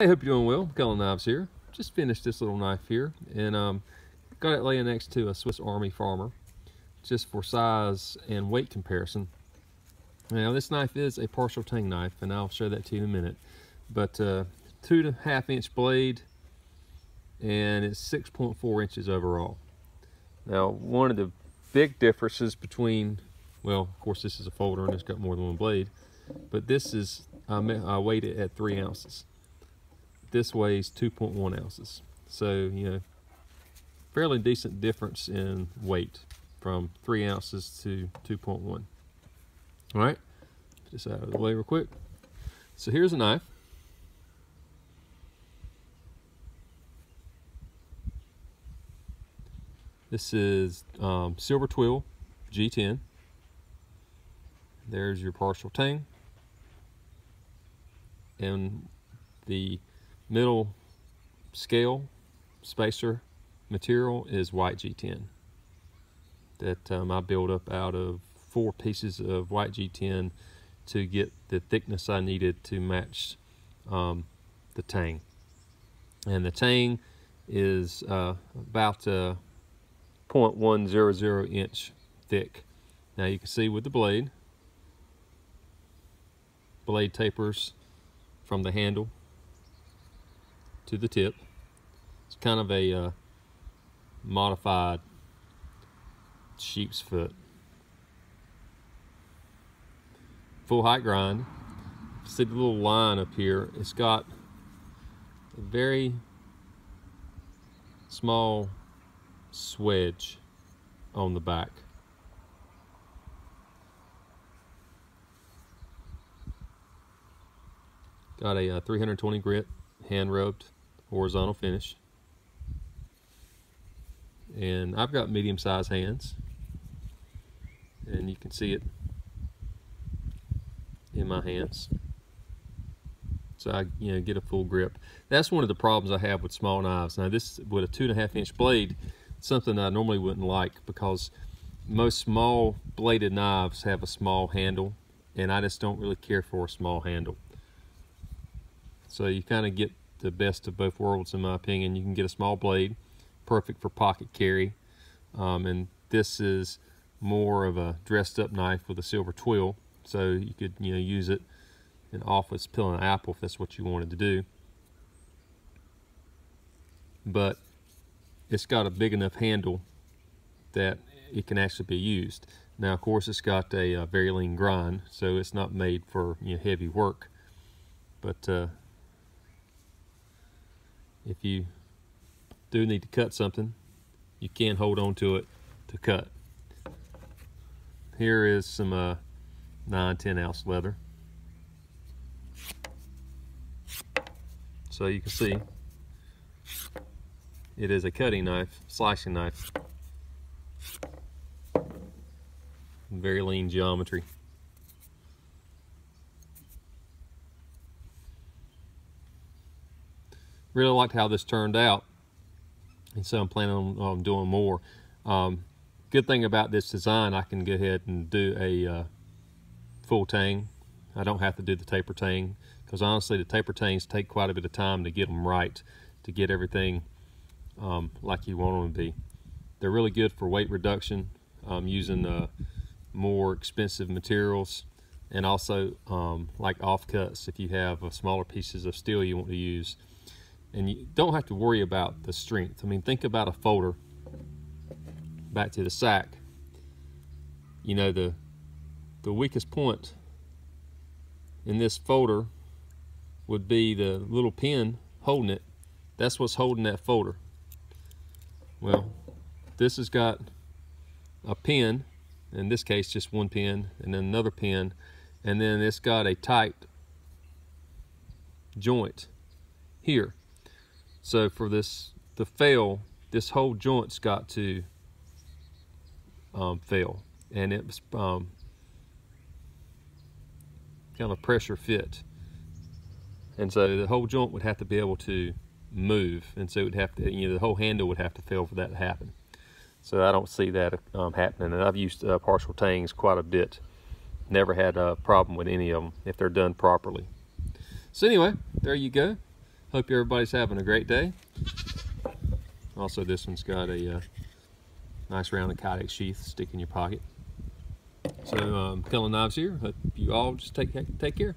Hey, hope you're doing well. McCullen Knives here. Just finished this little knife here, and got it laying next to a Swiss Army farmer, just for size and weight comparison. Now, this knife is a partial tang knife, and I'll show that to you in a minute. But 2.5 inch blade, and it's 6.4 inches overall. Now, one of the big differences between, well, of course, this is a folder and it's got more than one blade, but this is I weighed it at 3 ounces. This weighs 2.1 ounces. So, you know, fairly decent difference in weight from 3 ounces to 2.1. All right, put this out of the way real quick. So here's a knife. This is silver twill G10. There's your partial tang, and the middle scale spacer material is white G10 that I built up out of 4 pieces of white G10 to get the thickness I needed to match the tang. And the tang is about 0.100 inch thick. Now you can see with the blade tapers from the handle to the tip. It's kind of a modified sheep's foot. Full height grind. See the little line up here? It's got a very small swedge on the back. Got a 320 grit hand rubbed horizontal finish, and I've got medium-sized hands, and you can see it in my hands, so I get a full grip. That's one of the problems I have with small knives. Now, this with a 2.5 inch blade, something I normally wouldn't like, because most small bladed knives have a small handle, and I just don't really care for a small handle. So you kind of get the best of both worlds, in my opinion. You can get a small blade, perfect for pocket carry, and this is more of a dressed up knife with a silver twill, so you could use it in office peeling an apple if that's what you wanted to do. But it's got a big enough handle that it can actually be used. Now, of course, it's got a very lean grind, so it's not made for heavy work. But if you do need to cut something, you can hold on to it to cut. Here is some 9-10 ounce leather. So you can see it is a cutting knife, slicing knife. Very lean geometry. Really liked how this turned out, and so I'm planning on doing more. Good thing about this design, I can go ahead and do a full tang. I don't have to do the taper tang, because honestly the taper tangs take quite a bit of time to get them right, to get everything like you want them to be. They're really good for weight reduction, using more expensive materials, and also like offcuts if you have smaller pieces of steel you want to use. And you don't have to worry about the strength. I mean, think about a folder. Back to the sack. The weakest point in this folder would be the little pin holding it. That's what's holding that folder. Well, this has got a pin, in this case just one pin, and then another pin, and then it's got a tight joint here. So for this to fail, this whole joint's got to fail, and it's kind of pressure fit, and so the whole joint would have to be able to move, and so it would have to, the whole handle would have to fail for that to happen. So I don't see that happening, and I've used partial tangs quite a bit. Never had a problem with any of them if they're done properly. So anyway, there you go. Hope everybody's having a great day. Also, this one's got a nice rounded Kydex sheath stick in your pocket. So, McCullen Knives here. Hope you all just take care.